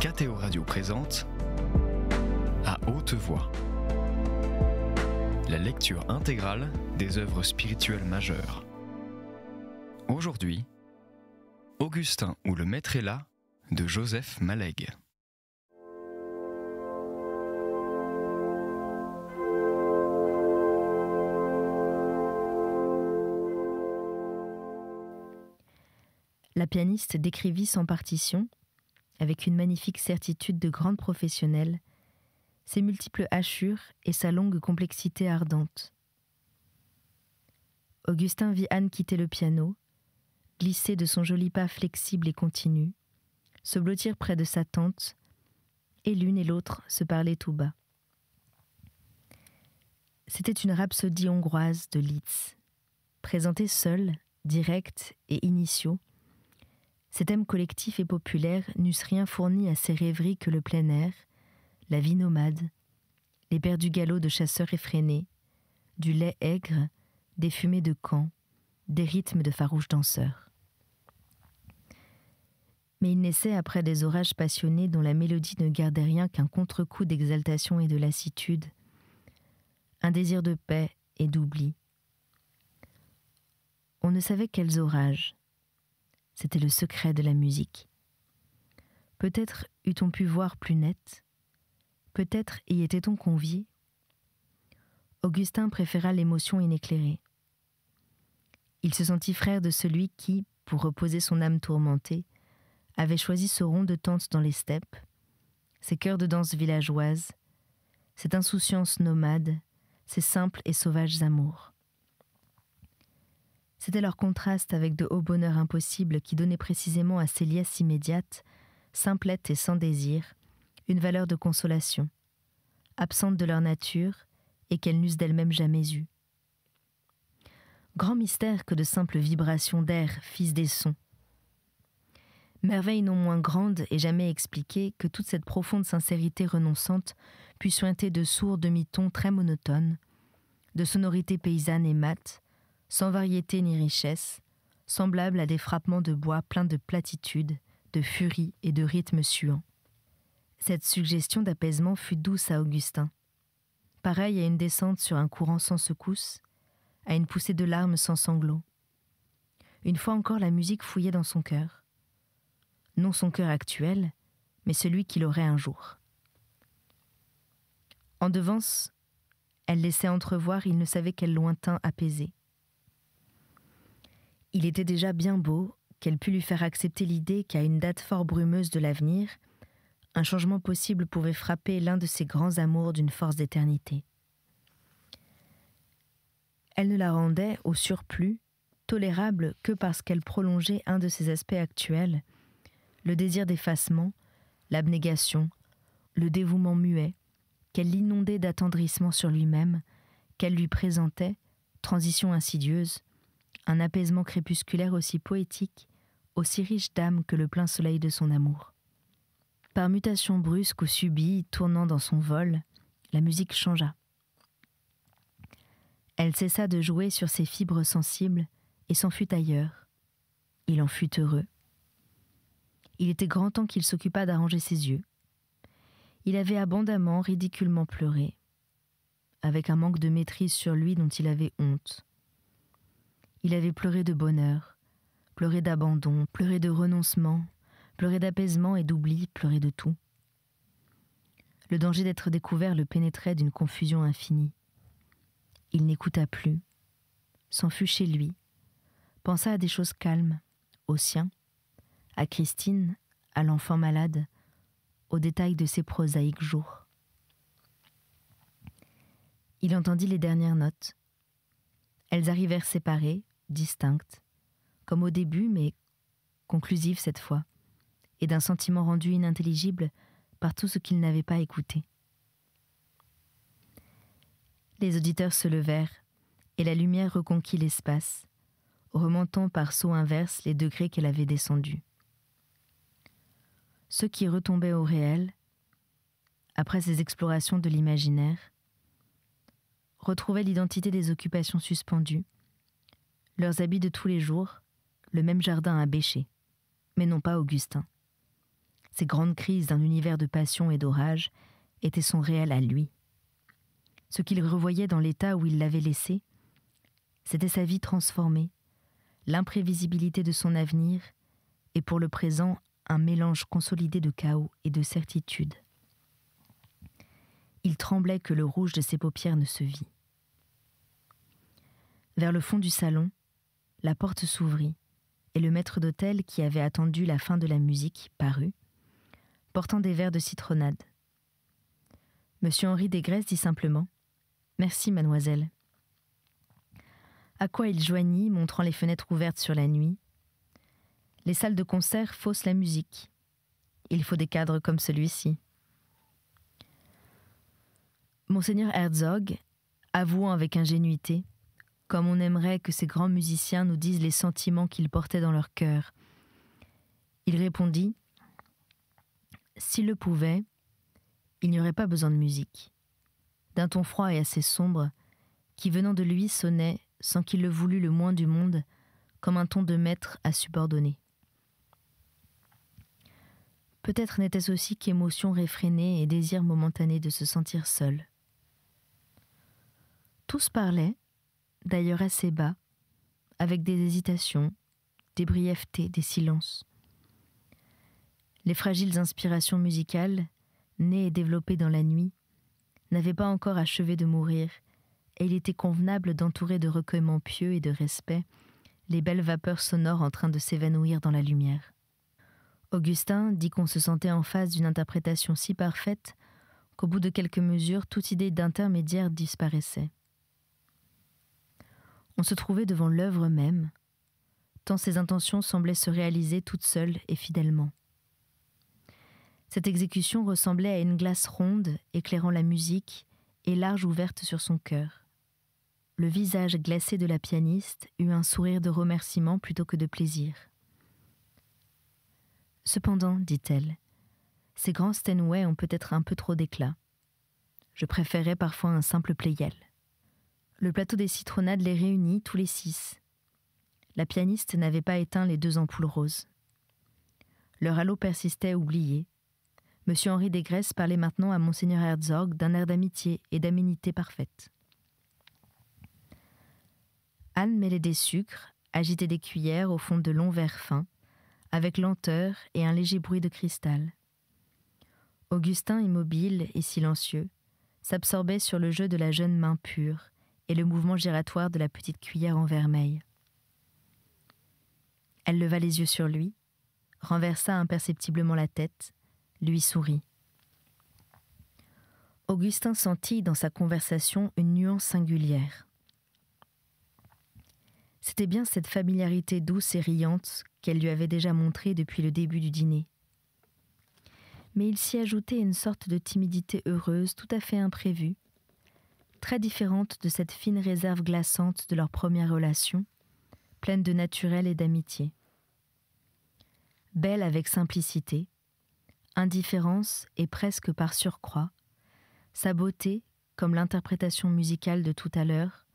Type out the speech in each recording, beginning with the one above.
KTO Radio présente À haute voix, la lecture intégrale des œuvres spirituelles majeures. Aujourd'hui, Augustin ou le Maître est là de Joseph Malègue. La pianiste décrivit sans partition, avec une magnifique certitude de grande professionnelle, ses multiples hachures et sa longue complexité ardente. Augustin vit Anne quitter le piano, glisser de son joli pas flexible et continu, se blottir près de sa tante, et l'une et l'autre se parler tout bas. C'était une rhapsodie hongroise de Liszt, présentée seule, directe et initiaux. Ces thèmes collectifs et populaires n'eussent rien fourni à ces rêveries que le plein air, la vie nomade, les pères du galop de chasseurs effrénés, du lait aigre, des fumées de camp, des rythmes de farouches danseurs. Mais il naissait après des orages passionnés dont la mélodie ne gardait rien qu'un contre-coup d'exaltation et de lassitude, un désir de paix et d'oubli. On ne savait quels orages. C'était le secret de la musique. Peut-être eût-on pu voir plus net, peut-être y était-on convié. Augustin préféra l'émotion inéclairée. Il se sentit frère de celui qui, pour reposer son âme tourmentée, avait choisi ce rond de tente dans les steppes, ces chœurs de danse villageoise, cette insouciance nomade, ces simples et sauvages amours. C'était leur contraste avec de hauts bonheurs impossibles qui donnaient précisément à ces liesses immédiates, simplettes et sans désir, une valeur de consolation, absente de leur nature et qu'elles n'eussent d'elles-mêmes jamais eue. Grand mystère que de simples vibrations d'air fissent des sons. Merveille non moins grande et jamais expliquée que toute cette profonde sincérité renonçante put suinter de sourds demi-tons très monotones, de sonorités paysannes et mates, sans variété ni richesse, semblables à des frappements de bois pleins de platitude, de furie et de rythmes suants. Cette suggestion d'apaisement fut douce à Augustin, pareille à une descente sur un courant sans secousse, à une poussée de larmes sans sanglots. Une fois encore, la musique fouillait dans son cœur. Non son cœur actuel, mais celui qu'il aurait un jour. En devance, elle laissait entrevoir il ne savait quel lointain apaisé. Il était déjà bien beau qu'elle pût lui faire accepter l'idée qu'à une date fort brumeuse de l'avenir, un changement possible pouvait frapper l'un de ses grands amours d'une force d'éternité. Elle ne la rendait, au surplus, tolérable que parce qu'elle prolongeait un de ses aspects actuels, le désir d'effacement, l'abnégation, le dévouement muet, qu'elle l'inondait d'attendrissement sur lui-même, qu'elle lui présentait, transition insidieuse, un apaisement crépusculaire aussi poétique, aussi riche d'âme que le plein soleil de son amour. Par mutation brusque ou subie, tournant dans son vol, la musique changea. Elle cessa de jouer sur ses fibres sensibles et s'en fut ailleurs. Il en fut heureux. Il était grand temps qu'il s'occupât d'arranger ses yeux. Il avait abondamment, ridiculement pleuré, avec un manque de maîtrise sur lui dont il avait honte. Il avait pleuré de bonheur, pleuré d'abandon, pleuré de renoncement, pleuré d'apaisement et d'oubli, pleuré de tout. Le danger d'être découvert le pénétrait d'une confusion infinie. Il n'écouta plus, s'en fut chez lui, pensa à des choses calmes, aux siens, à Christine, à l'enfant malade, aux détails de ses prosaïques jours. Il entendit les dernières notes. Elles arrivèrent séparées, distinctes, comme au début, mais conclusives cette fois, et d'un sentiment rendu inintelligible par tout ce qu'il n'avait pas écouté. Les auditeurs se levèrent, et la lumière reconquit l'espace, remontant par saut inverse les degrés qu'elle avait descendus. Ceux qui retombaient au réel, après ces explorations de l'imaginaire, retrouvaient l'identité des occupations suspendues, leurs habits de tous les jours, le même jardin à bêcher, mais non pas Augustin. Ces grandes crises d'un univers de passion et d'orage étaient son réel à lui. Ce qu'il revoyait dans l'état où il l'avait laissé, c'était sa vie transformée, l'imprévisibilité de son avenir et pour le présent un mélange consolidé de chaos et de certitude. Il tremblait que le rouge de ses paupières ne se vît. Vers le fond du salon, la porte s'ouvrit et le maître d'hôtel qui avait attendu la fin de la musique parut, portant des verres de citronnade. Monsieur Henri Desgresses dit simplement « Merci, mademoiselle ». À quoi il joignit, montrant les fenêtres ouvertes sur la nuit. Les salles de concert faussent la musique. Il faut des cadres comme celui-ci. Monseigneur Herzog, avouant avec ingénuité, comme on aimerait que ces grands musiciens nous disent les sentiments qu'ils portaient dans leur cœur. Il répondit « S'il le pouvait, il n'y aurait pas besoin de musique. » D'un ton froid et assez sombre, qui venant de lui sonnait, sans qu'il le voulût le moins du monde, comme un ton de maître à subordonner. Peut-être n'était-ce aussi qu'émotion réfrénée et désir momentané de se sentir seul. Tous parlaient, d'ailleurs assez bas, avec des hésitations, des brièvetés, des silences. Les fragiles inspirations musicales, nées et développées dans la nuit, n'avaient pas encore achevé de mourir, et il était convenable d'entourer de recueillements pieux et de respect les belles vapeurs sonores en train de s'évanouir dans la lumière. Augustin dit qu'on se sentait en face d'une interprétation si parfaite qu'au bout de quelques mesures, toute idée d'intermédiaire disparaissait. On se trouvait devant l'œuvre même, tant ses intentions semblaient se réaliser toutes seules et fidèlement. Cette exécution ressemblait à une glace ronde éclairant la musique et large ouverte sur son cœur. Le visage glacé de la pianiste eut un sourire de remerciement plutôt que de plaisir. Cependant, dit-elle, ces grands Steinway ont peut-être un peu trop d'éclat. Je préférais parfois un simple Pleyel. Le plateau des citronnades les réunit tous les 6. La pianiste n'avait pas éteint les 2 ampoules roses. Leur halo persistait oublié. Monsieur Henri Desgresses parlait maintenant à Monseigneur Herzog d'un air d'amitié et d'aménité parfaite. Anne mêlait des sucres, agitait des cuillères au fond de longs verres fins, avec lenteur et un léger bruit de cristal. Augustin, immobile et silencieux, s'absorbait sur le jeu de la jeune main pure et le mouvement giratoire de la petite cuillère en vermeil. Elle leva les yeux sur lui, renversa imperceptiblement la tête, lui sourit. Augustin sentit dans sa conversation une nuance singulière. C'était bien cette familiarité douce et riante qu'elle lui avait déjà montrée depuis le début du dîner. Mais il s'y ajoutait une sorte de timidité heureuse tout à fait imprévue, très différente de cette fine réserve glaçante de leur première relation, pleine de naturel et d'amitié. Belle avec simplicité, indifférence et presque par surcroît, sa beauté, comme l'interprétation musicale de tout à l'heure,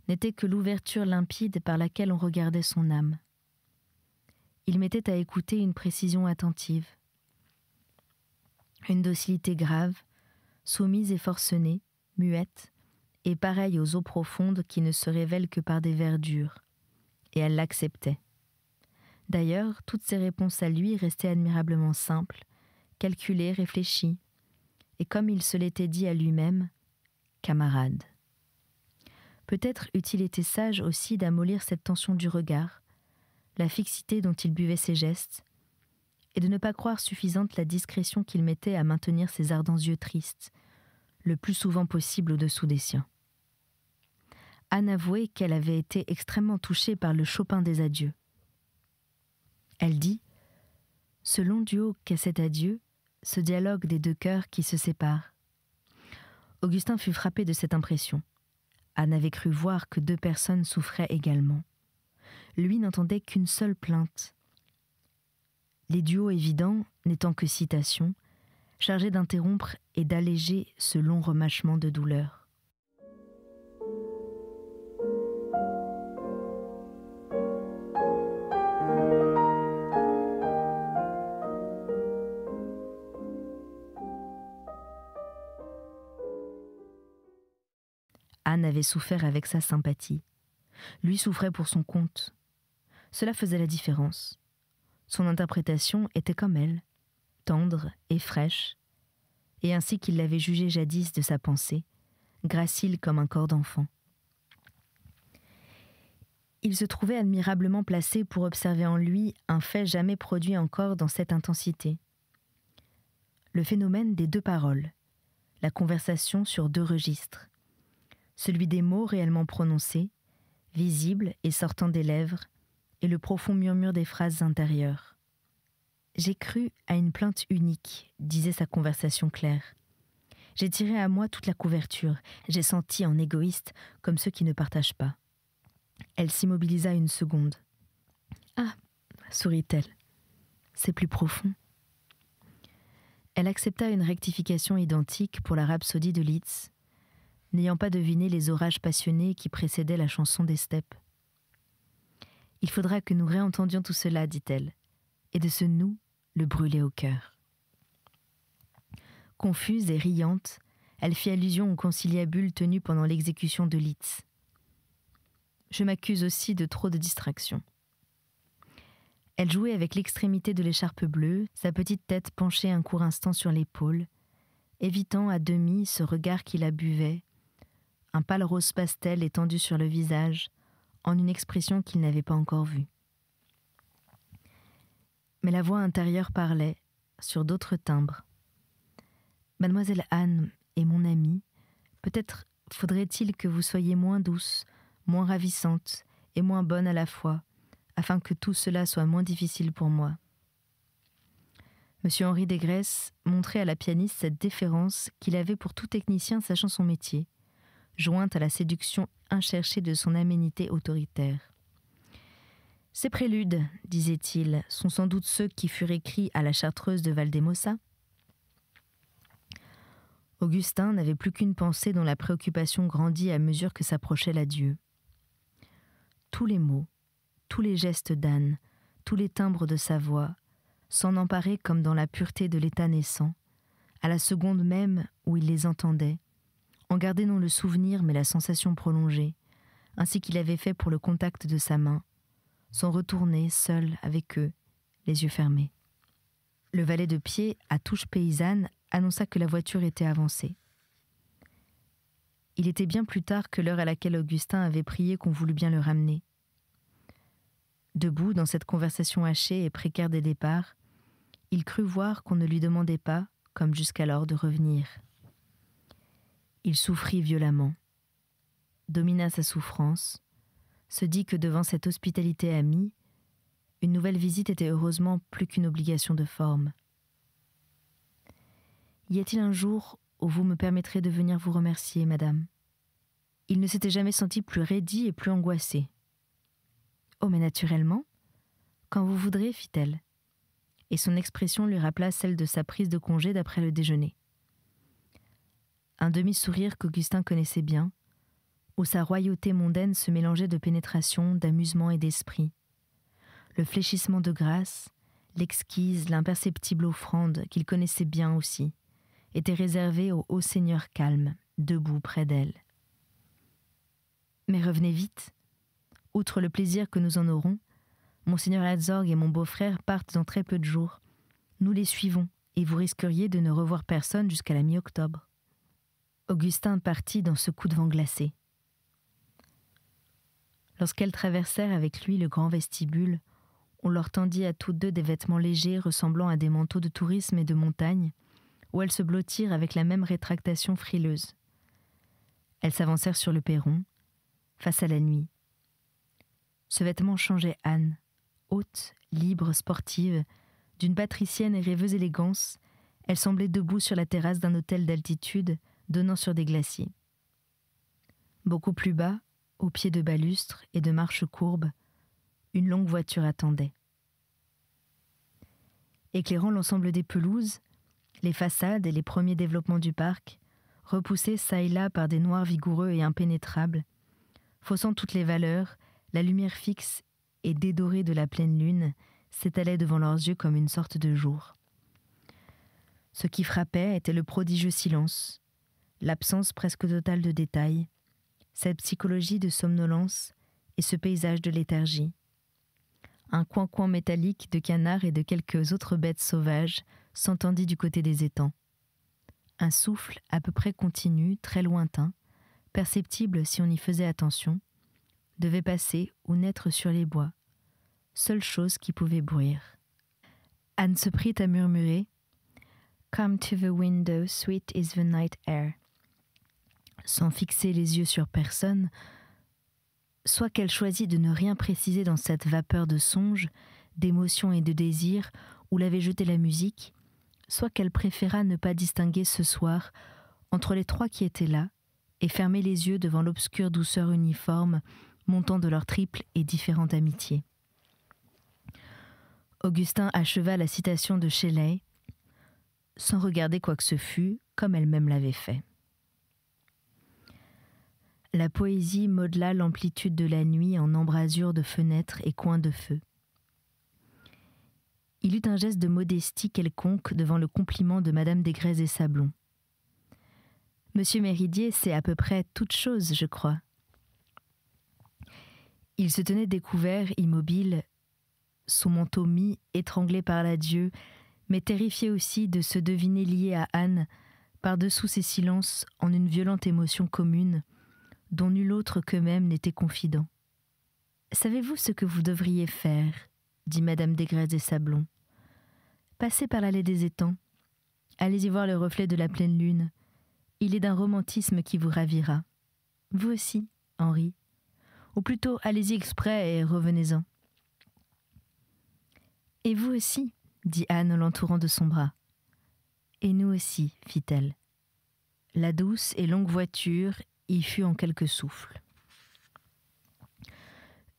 n'était que l'ouverture limpide par laquelle on regardait son âme. Il mettait à écouter une précision attentive, une docilité grave, soumise et forcenée, muette, et pareille aux eaux profondes qui ne se révèlent que par des verdures, et elle l'acceptait. D'ailleurs, toutes ses réponses à lui restaient admirablement simples, calculées, réfléchies, et comme il se l'était dit à lui-même, camarade. Peut-être eût-il été sage aussi d'amollir cette tension du regard, la fixité dont il buvait ses gestes, et de ne pas croire suffisante la discrétion qu'il mettait à maintenir ses ardents yeux tristes, le plus souvent possible au-dessous des siens. Anne avouait qu'elle avait été extrêmement touchée par le Chopin des adieux. Elle dit « Ce long duo qu'est cet adieu, ce dialogue des 2 cœurs qui se séparent. » Augustin fut frappé de cette impression. Anne avait cru voir que 2 personnes souffraient également. Lui n'entendait qu'une seule plainte. Les duos évidents, n'étant que citations, chargés d'interrompre et d'alléger ce long remâchement de douleur. Anne avait souffert avec sa sympathie. Lui souffrait pour son compte. Cela faisait la différence. Son interprétation était comme elle, tendre et fraîche, et ainsi qu'il l'avait jugée jadis de sa pensée, gracile comme un corps d'enfant. Il se trouvait admirablement placé pour observer en lui un fait jamais produit encore dans cette intensité. Le phénomène des deux paroles, la conversation sur deux registres, celui des mots réellement prononcés, visibles et sortant des lèvres, et le profond murmure des phrases intérieures. « J'ai cru à une plainte unique », disait sa conversation claire. « J'ai tiré à moi toute la couverture, j'ai senti en égoïste comme ceux qui ne partagent pas. » Elle s'immobilisa une seconde. « Ah !» sourit-elle. « C'est plus profond. » Elle accepta une rectification identique pour la rhapsodie de Liszt, n'ayant pas deviné les orages passionnés qui précédaient la chanson des steppes. « Il faudra que nous réentendions tout cela, dit-elle, et de ce nous le brûler au cœur. » Confuse et riante, elle fit allusion au conciliabule tenu pendant l'exécution de Liszt. « Je m'accuse aussi de trop de distraction. » Elle jouait avec l'extrémité de l'écharpe bleue, sa petite tête penchée un court instant sur l'épaule, évitant à demi ce regard qui la buvait, un pâle rose pastel étendu sur le visage, en une expression qu'il n'avait pas encore vue. Mais la voix intérieure parlait, sur d'autres timbres. « Mademoiselle Anne est mon amie, peut-être faudrait-il que vous soyez moins douce, moins ravissante et moins bonne à la fois, afin que tout cela soit moins difficile pour moi. » Monsieur Henri Desgresses montrait à la pianiste cette déférence qu'il avait pour tout technicien sachant son métier, jointe à la séduction incherchée de son aménité autoritaire. « Ces préludes, disait-il, sont sans doute ceux qui furent écrits à la chartreuse de Valdemosa. » Augustin n'avait plus qu'une pensée dont la préoccupation grandit à mesure que s'approchait l'adieu. Tous les mots, tous les gestes d'Anne, tous les timbres de sa voix, s'en emparaient comme dans la pureté de l'état naissant, à la seconde même où il les entendait, en gardaient non le souvenir mais la sensation prolongée, ainsi qu'il avait fait pour le contact de sa main, s'en retourner seul avec eux, les yeux fermés. Le valet de pied, à touche paysanne, annonça que la voiture était avancée. Il était bien plus tard que l'heure à laquelle Augustin avait prié qu'on voulût bien le ramener. Debout dans cette conversation hachée et précaire des départs, il crut voir qu'on ne lui demandait pas, comme jusqu'alors, de revenir. Il souffrit violemment, domina sa souffrance, se dit que devant cette hospitalité amie, une nouvelle visite était heureusement plus qu'une obligation de forme. « Y a-t-il un jour où vous me permettrez de venir vous remercier, madame ?» Il ne s'était jamais senti plus raidi et plus angoissé. « Oh, mais naturellement, quand vous voudrez, fit-elle. » Et son expression lui rappela celle de sa prise de congé d'après le déjeuner. Un demi-sourire qu'Augustin connaissait bien, où sa royauté mondaine se mélangeait de pénétration, d'amusement et d'esprit. Le fléchissement de grâce, l'exquise, l'imperceptible offrande qu'il connaissait bien aussi, était réservé au haut seigneur calme, debout près d'elle. « Mais revenez vite. Outre le plaisir que nous en aurons, Monseigneur Herzog et mon beau-frère partent dans très peu de jours. Nous les suivons, et vous risqueriez de ne revoir personne jusqu'à la mi-octobre. » Augustin partit dans ce coup de vent glacé. Lorsqu'elles traversèrent avec lui le grand vestibule, on leur tendit à toutes deux des vêtements légers ressemblant à des manteaux de tourisme et de montagne, où elles se blottirent avec la même rétractation frileuse. Elles s'avancèrent sur le perron, face à la nuit. Ce vêtement changeait Anne, haute, libre, sportive, d'une patricienne et rêveuse élégance. Elle semblait debout sur la terrasse d'un hôtel d'altitude donnant sur des glaciers. Beaucoup plus bas, au pied de balustres et de marches courbes, une longue voiture attendait. Éclairant l'ensemble des pelouses, les façades et les premiers développements du parc, repoussés çà et là par des noirs vigoureux et impénétrables, faussant toutes les valeurs, la lumière fixe et dédorée de la pleine lune s'étalait devant leurs yeux comme une sorte de jour. Ce qui frappait était le prodigieux silence, l'absence presque totale de détails, cette psychologie de somnolence et ce paysage de léthargie. Un coin-coin métallique de canards et de quelques autres bêtes sauvages s'entendit du côté des étangs. Un souffle à peu près continu, très lointain, perceptible si on y faisait attention, devait passer ou naître sur les bois, seule chose qui pouvait bruire. Anne se prit à murmurer « Come to the window, sweet is the night air », sans fixer les yeux sur personne, soit qu'elle choisit de ne rien préciser dans cette vapeur de songe, d'émotion et de désir où l'avait jeté la musique, soit qu'elle préféra ne pas distinguer ce soir entre les trois qui étaient là et fermer les yeux devant l'obscure douceur uniforme montant de leur triple et différente amitié. Augustin acheva la citation de Shelley, sans regarder quoi que ce fût, comme elle-même l'avait fait. La poésie modela l'amplitude de la nuit en embrasures de fenêtres et coins de feu. Il eut un geste de modestie quelconque devant le compliment de Madame Desgrais et Sablon. « Monsieur Méridier, c'est à peu près toute chose, je crois. » Il se tenait découvert, immobile, son manteau mis, étranglé par l'adieu, mais terrifié aussi de se deviner lié à Anne, par-dessous ces silences, en une violente émotion commune, dont nul autre qu'eux-mêmes n'était confident. « Savez-vous ce que vous devriez faire ?» dit Madame Desgrais et Sablon. « Passez par l'allée des étangs. Allez y voir le reflet de la pleine lune. Il est d'un romantisme qui vous ravira. Vous aussi, Henri. Ou plutôt, allez-y exprès et revenez-en. » « Et vous aussi, dit Anne en l'entourant de son bras. « Et nous aussi, fit-elle. » La douce et longue voiture y fut en quelques souffles.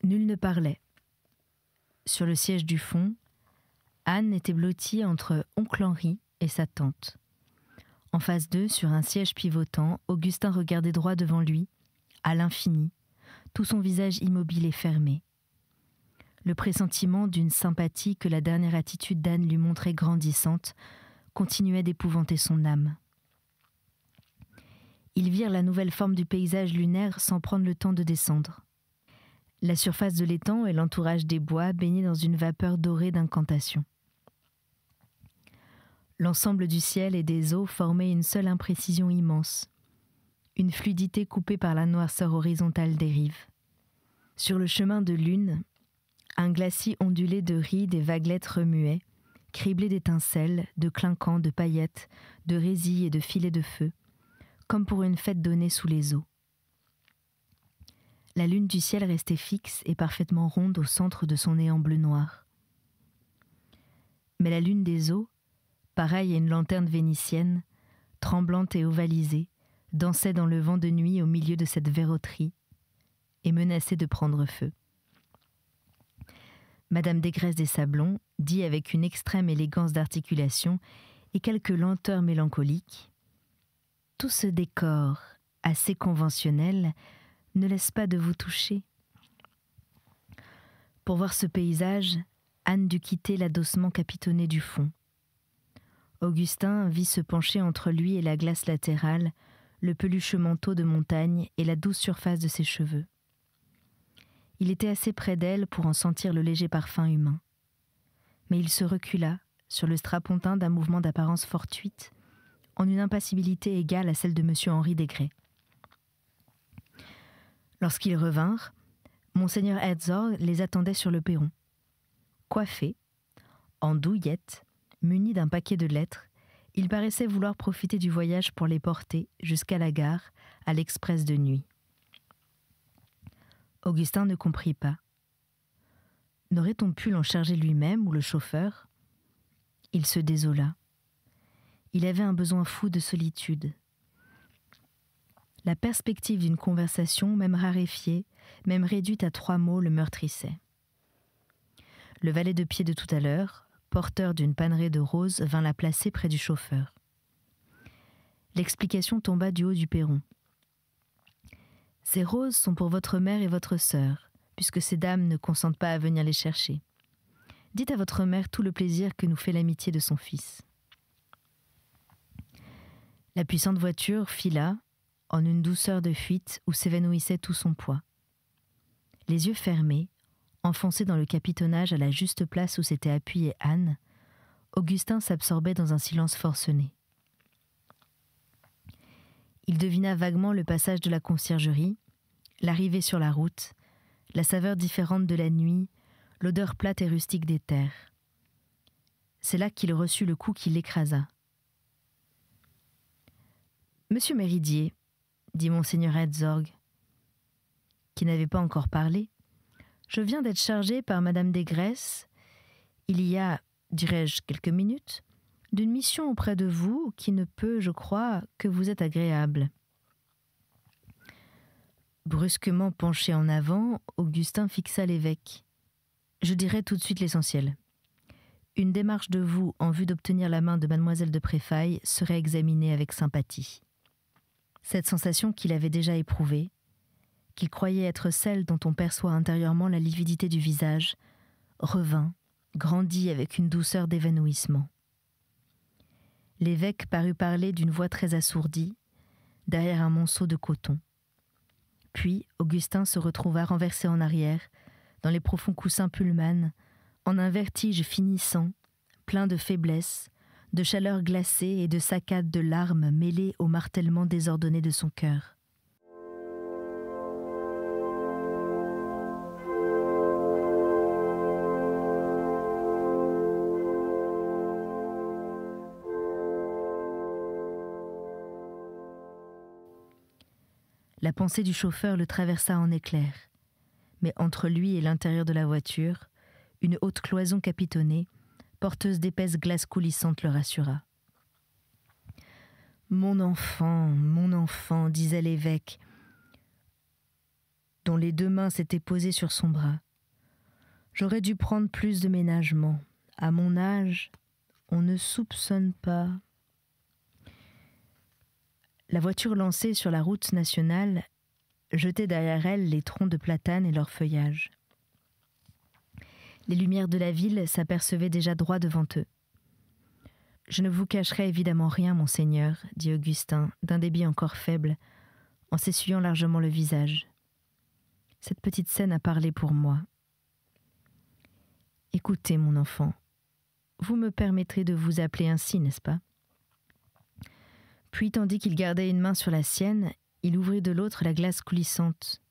Nul ne parlait. Sur le siège du fond, Anne était blottie entre oncle Henri et sa tante. En face d'eux, sur un siège pivotant, Augustin regardait droit devant lui, à l'infini, tout son visage immobile et fermé. Le pressentiment d'une sympathie que la dernière attitude d'Anne lui montrait grandissante continuait d'épouvanter son âme. Ils virent la nouvelle forme du paysage lunaire sans prendre le temps de descendre. La surface de l'étang et l'entourage des bois baignaient dans une vapeur dorée d'incantation. L'ensemble du ciel et des eaux formait une seule imprécision immense, une fluidité coupée par la noirceur horizontale des rives. Sur le chemin de lune, un glacis ondulé de rides et vaguelettes remuait, criblé d'étincelles, de clinquants, de paillettes, de résilles et de filets de feu, comme pour une fête donnée sous les eaux. La lune du ciel restait fixe et parfaitement ronde au centre de son néant bleu-noir. Mais la lune des eaux, pareille à une lanterne vénitienne, tremblante et ovalisée, dansait dans le vent de nuit au milieu de cette verroterie et menaçait de prendre feu. Madame Desgrais et Sablon dit avec une extrême élégance d'articulation et quelque lenteur mélancolique « Tout ce décor, assez conventionnel, ne laisse pas de vous toucher. » Pour voir ce paysage, Anne dut quitter l'adossement capitonné du fond. Augustin vit se pencher entre lui et la glace latérale, le peluche manteau de montagne et la douce surface de ses cheveux. Il était assez près d'elle pour en sentir le léger parfum humain. Mais il se recula, sur le strapontin d'un mouvement d'apparence fortuite, en une impassibilité égale à celle de M. Henri Desgrais. Lorsqu'ils revinrent, Monseigneur Herzog les attendait sur le perron. Coiffé, en douillette, muni d'un paquet de lettres, il paraissait vouloir profiter du voyage pour les porter jusqu'à la gare, à l'express de nuit. Augustin ne comprit pas. N'aurait-on pu l'en charger lui-même ou le chauffeur ? Il se désola. Il avait un besoin fou de solitude. La perspective d'une conversation, même raréfiée, même réduite à 3 mots, le meurtrissait. Le valet de pied de tout à l'heure, porteur d'une panneraie de roses, vint la placer près du chauffeur. L'explication tomba du haut du perron. « Ces roses sont pour votre mère et votre sœur, puisque ces dames ne consentent pas à venir les chercher. Dites à votre mère tout le plaisir que nous fait l'amitié de son fils. » La puissante voiture fila, en une douceur de fuite où s'évanouissait tout son poids. Les yeux fermés, enfoncé dans le capitonnage à la juste place où s'était appuyée Anne, Augustin s'absorbait dans un silence forcené. Il devina vaguement le passage de la conciergerie, l'arrivée sur la route, la saveur différente de la nuit, l'odeur plate et rustique des terres. C'est là qu'il reçut le coup qui l'écrasa. « Monsieur Méridier, dit monseigneur Herzog, qui n'avait pas encore parlé, je viens d'être chargé par madame Desgresses, il y a, dirais-je, quelques minutes, d'une mission auprès de vous qui ne peut, je crois, que vous être agréable. » Brusquement penché en avant, Augustin fixa l'évêque. « Je dirai tout de suite l'essentiel. Une démarche de vous en vue d'obtenir la main de mademoiselle de Préfailles serait examinée avec sympathie. » Cette sensation qu'il avait déjà éprouvée, qu'il croyait être celle dont on perçoit intérieurement la lividité du visage, revint, grandit avec une douceur d'évanouissement. L'évêque parut parler d'une voix très assourdie, derrière un monceau de coton. Puis Augustin se retrouva renversé en arrière, dans les profonds coussins pullman, en un vertige finissant, plein de faiblesse, de chaleur glacée et de saccades de larmes mêlées au martèlement désordonné de son cœur. La pensée du chauffeur le traversa en éclairs, mais entre lui et l'intérieur de la voiture, une haute cloison capitonnée, porteuse d'épaisses glaces coulissantes, le rassura. « mon enfant, disait l'évêque, dont les deux mains s'étaient posées sur son bras. J'aurais dû prendre plus de ménagement. À mon âge, on ne soupçonne pas. » La voiture lancée sur la route nationale jetait derrière elle les troncs de platane et leurs feuillages. Les lumières de la ville s'apercevaient déjà droit devant eux. « Je ne vous cacherai évidemment rien, monseigneur, dit Augustin, d'un débit encore faible, en s'essuyant largement le visage. Cette petite scène a parlé pour moi. Écoutez, mon enfant, vous me permettrez de vous appeler ainsi, n'est-ce pas ? » Puis, tandis qu'il gardait une main sur la sienne, il ouvrit de l'autre la glace coulissante.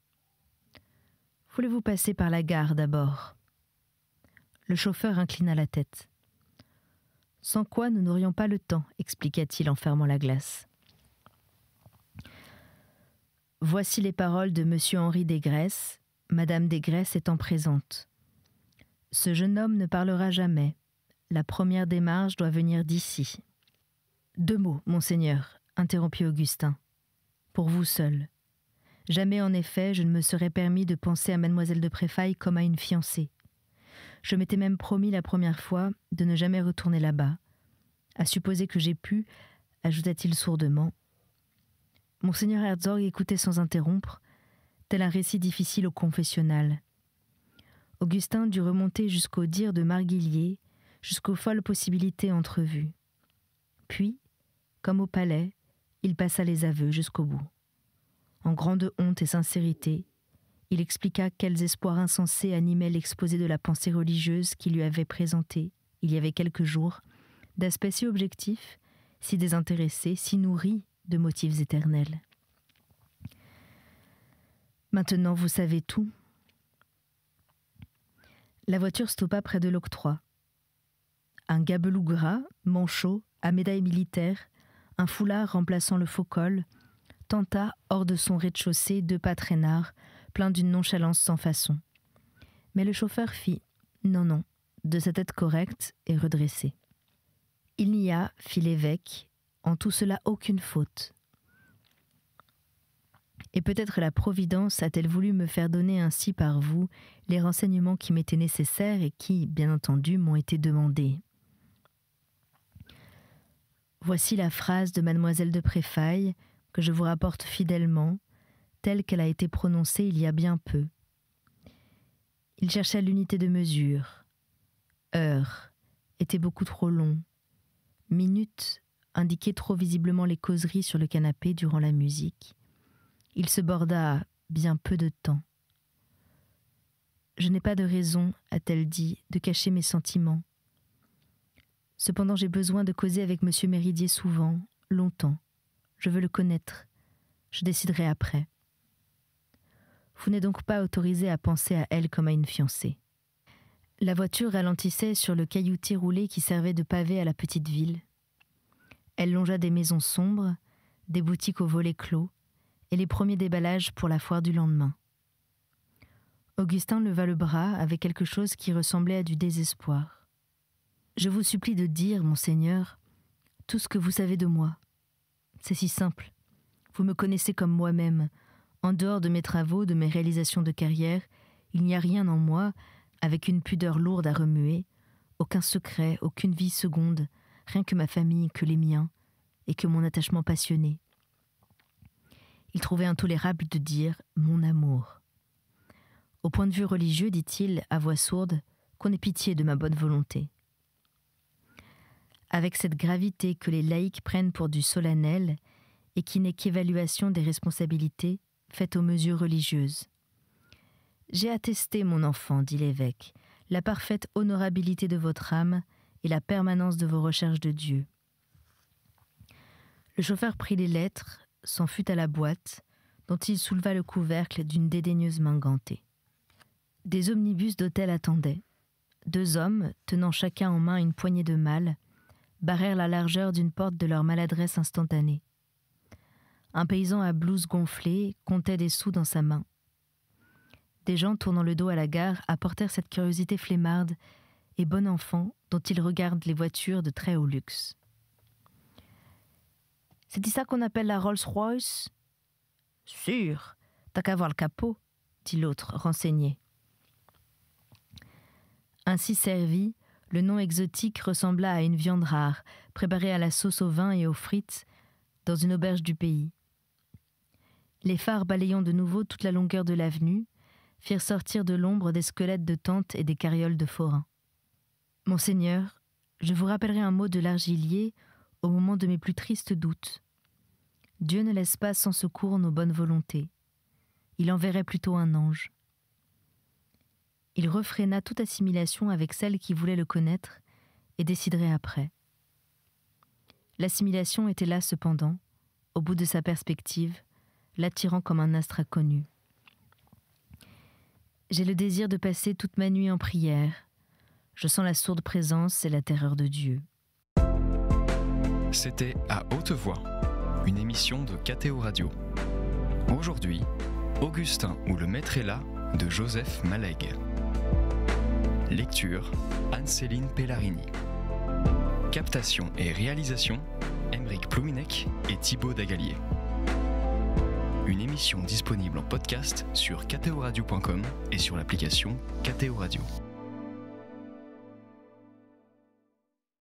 « Voulez-vous passer par la gare d'abord ?» Le chauffeur inclina la tête. « Sans quoi nous n'aurions pas le temps, » expliqua-t-il en fermant la glace. « Voici les paroles de monsieur Henri Desgresses, madame Desgresses étant présente. Ce jeune homme ne parlera jamais. La première démarche doit venir d'ici. » « 2 mots, monseigneur, » interrompit Augustin. « Pour vous seul. Jamais, en effet, je ne me serais permis de penser à mademoiselle de Préfailles comme à une fiancée. Je m'étais même promis la première fois de ne jamais retourner là-bas. À supposer que j'ai pu, ajouta-t-il sourdement. Monseigneur Herzog écoutait sans interrompre, tel un récit difficile au confessionnal. Augustin dut remonter jusqu'au dire de Marguillier, jusqu'aux folles possibilités entrevues. Puis, comme au palais, il passa les aveux jusqu'au bout. En grande honte et sincérité, il expliqua quels espoirs insensés animaient l'exposé de la pensée religieuse qu'il lui avait présenté, il y avait quelques jours, d'aspect si objectif, si désintéressé, si nourri de motifs éternels. Maintenant, vous savez tout. La voiture stoppa près de l'octroi. Un gabelou gras, manchot, à médaille militaire, un foulard remplaçant le faux col, tenta, hors de son rez-de-chaussée, 2 pas traînards, plein d'une nonchalance sans façon. Mais le chauffeur fit « non » de sa tête correcte et redressée. Il n'y a, fit l'évêque, en tout cela aucune faute. Et peut-être la Providence a-t-elle voulu me faire donner ainsi par vous les renseignements qui m'étaient nécessaires et qui, bien entendu, m'ont été demandés. Voici la phrase de mademoiselle de Préfailles que je vous rapporte fidèlement, telle qu'elle a été prononcée il y a bien peu. Il cherchait l'unité de mesure. Heure était beaucoup trop long. Minute indiquait trop visiblement les causeries sur le canapé durant la musique. Il se borda bien peu de temps. « Je n'ai pas de raison, a-t-elle dit, de cacher mes sentiments. Cependant, j'ai besoin de causer avec M. Méridier souvent, longtemps. Je veux le connaître. Je déciderai après. Vous n'êtes donc pas autorisé à penser à elle comme à une fiancée. » La voiture ralentissait sur le cailloutis roulé qui servait de pavé à la petite ville. Elle longea des maisons sombres, des boutiques aux volets clos et les premiers déballages pour la foire du lendemain. Augustin leva le bras avec quelque chose qui ressemblait à du désespoir. « Je vous supplie de dire, monseigneur, tout ce que vous savez de moi. C'est si simple. Vous me connaissez comme moi-même. En dehors de mes travaux, de mes réalisations de carrière, il n'y a rien en moi, avec une pudeur lourde à remuer, aucun secret, aucune vie seconde, rien que ma famille, que les miens, et que mon attachement passionné. » Il trouvait intolérable de dire « mon amour ». Au point de vue religieux, dit-il, à voix sourde, qu'on ait pitié de ma bonne volonté. Avec cette gravité que les laïcs prennent pour du solennel et qui n'est qu'évaluation des responsabilités faites aux mesures religieuses. « J'ai attesté, mon enfant, dit l'évêque, la parfaite honorabilité de votre âme et la permanence de vos recherches de Dieu. » Le chauffeur prit les lettres, s'en fut à la boîte, dont il souleva le couvercle d'une dédaigneuse main gantée. Des omnibus d'hôtel attendaient. 2 hommes, tenant chacun en main une poignée de malles, barrèrent la largeur d'une porte de leur maladresse instantanée. Un paysan à blouse gonflée comptait des sous dans sa main. Des gens tournant le dos à la gare apportèrent cette curiosité flemmarde et bon enfant dont ils regardent les voitures de très haut luxe. « C'est ça qu'on appelle la Rolls-Royce ?»« Sûr, t'as qu'à voir le capot, » dit l'autre, renseigné. Ainsi servi, le nom exotique ressembla à une viande rare, préparée à la sauce au vin et aux frites, dans une auberge du pays. Les phares balayant de nouveau toute la longueur de l'avenue, firent sortir de l'ombre des squelettes de tentes et des carrioles de forains. « Monseigneur, je vous rappellerai un mot de l'Argilier au moment de mes plus tristes doutes. Dieu ne laisse pas sans secours nos bonnes volontés. Il enverrait plutôt un ange. » Il refréna toute assimilation avec celle qui voulait le connaître et déciderait après. L'assimilation était là cependant, au bout de sa perspective, l'attirant comme un astre inconnu. « J'ai le désir de passer toute ma nuit en prière. Je sens la sourde présence et la terreur de Dieu. » C'était À haute voix, une émission de KTO Radio. Aujourd'hui, Augustin ou le maître est là de Joseph Malègue. Lecture, Anne-Céline Pellarini. Captation et réalisation, Aymeric Plouminec et Thibaut Dagalier. Une émission disponible en podcast sur ktoradio.com et sur l'application KTO Radio.